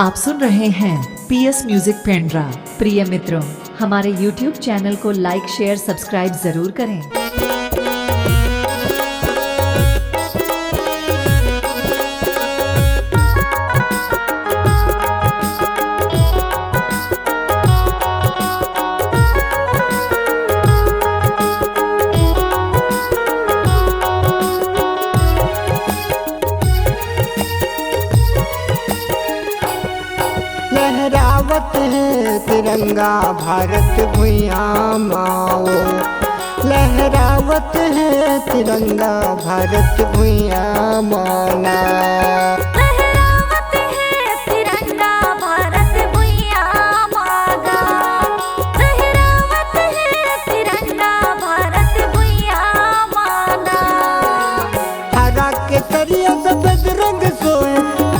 आप सुन रहे हैं पीएस म्यूजिक पेंड्रा। प्रिय मित्रों, हमारे YouTube चैनल को लाइक शेयर सब्सक्राइब जरूर करें। लहरावत है तिरंगा भारत भुइया माओ, लहरावत है तिरंगा भारत भुइया माना। लहरावत है तिरंगा भारत भुइया मागा, लहरावत है तिरंगा भारत भुइया माना। हरा केसरिया सफेद रंग सोए,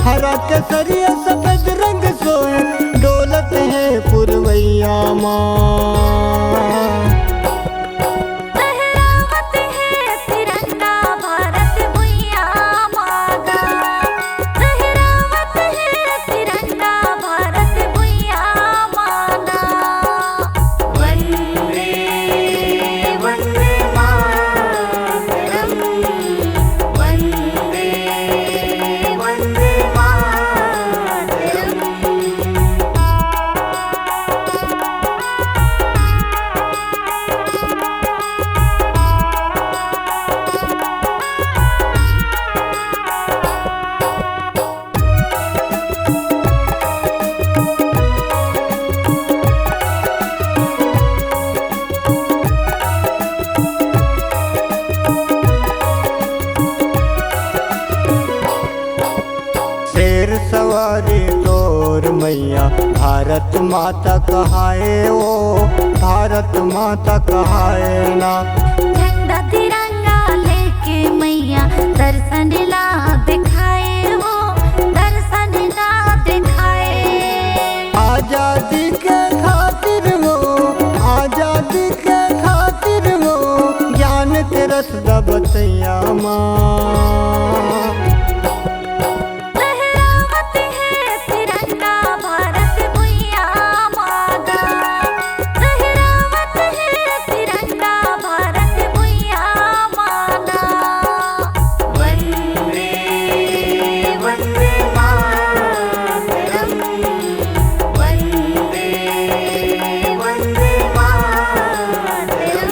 हरा केसरिया सफेद रंग सोए, डोलत है पुरवैया माँ। लहरावत है तिरंगा भारत भुइया मागा, लहरावत है तिरंगा भारत भुइया माना। वंदे वंदे मातरम, वंदे वंदे मातरम। शेर सवारी तोर मैया भारत माता कहाए ओ, भारत माता कहाए ना। झंडा तिरंगा लेके मैया दर्शन ला दिखाए वो, दर्शन ला दिखाए। आजादी के खातिर वो, आजादी के खातिर वो, ज्ञान के रसदा बतैया माँ। लहरावत है तिरंगा भारत भुइया मागा, लहरावत है तिरंगा भारत भुइया माना। वंदे वंदे मातरम, वंदे वंदे मातरम।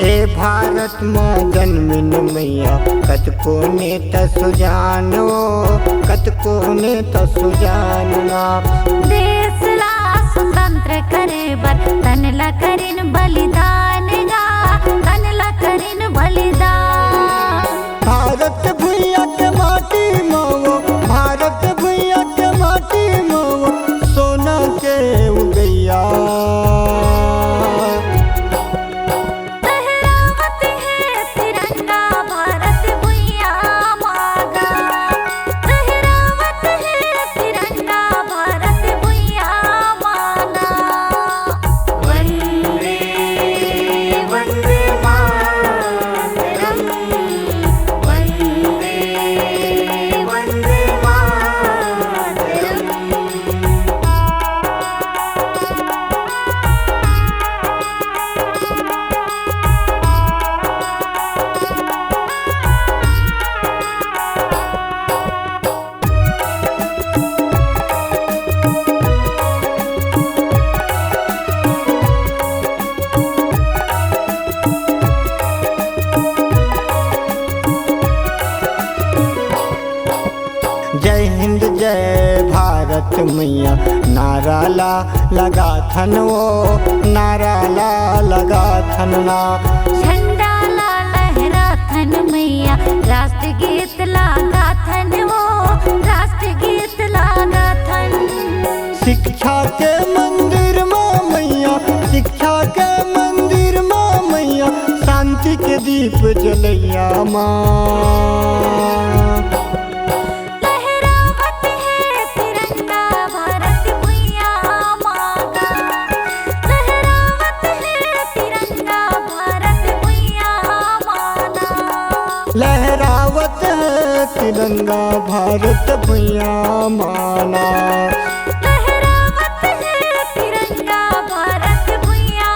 ए भारत माँ जन्मिन मैया कतको नेता सुजानो, कतको नेता सुजानना। देश ला स्वतंत्र करे बर तन ला करिन बलिदान गा, तन ला करिन बलिदान। भारत भुइया के माटी माओ, भारत भुइया के माटी माओ, सोना के उगैया। लहरावत है तिरंगा भारत भुइया मागा, लहरावत है तिरंगा भारत भुइया माना। वंदे वंदे मातरम, वंदे वंदे मातरम। जय हिंद जय भारत मैया, नारा ला लगा थन वो, नारा ला लगा थन ना। झंडा ला लहरा थन मैया, राष्ट्र गीत लागा थन वो, राष्ट्र गीत लागा थन। शिक्षा के मंदिर दीप जलैया माँ। लहरावत है तिरंगा भारत भैया माँ का। लहरावत है तिरंगा भारत भैया माना। लहरावत है तिरंगा भारत भैया माना। लहरावत है तिरंगा भारत भैया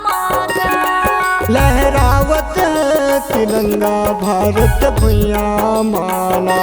माना। लहरावत है तिरंगा भारत भैया माना।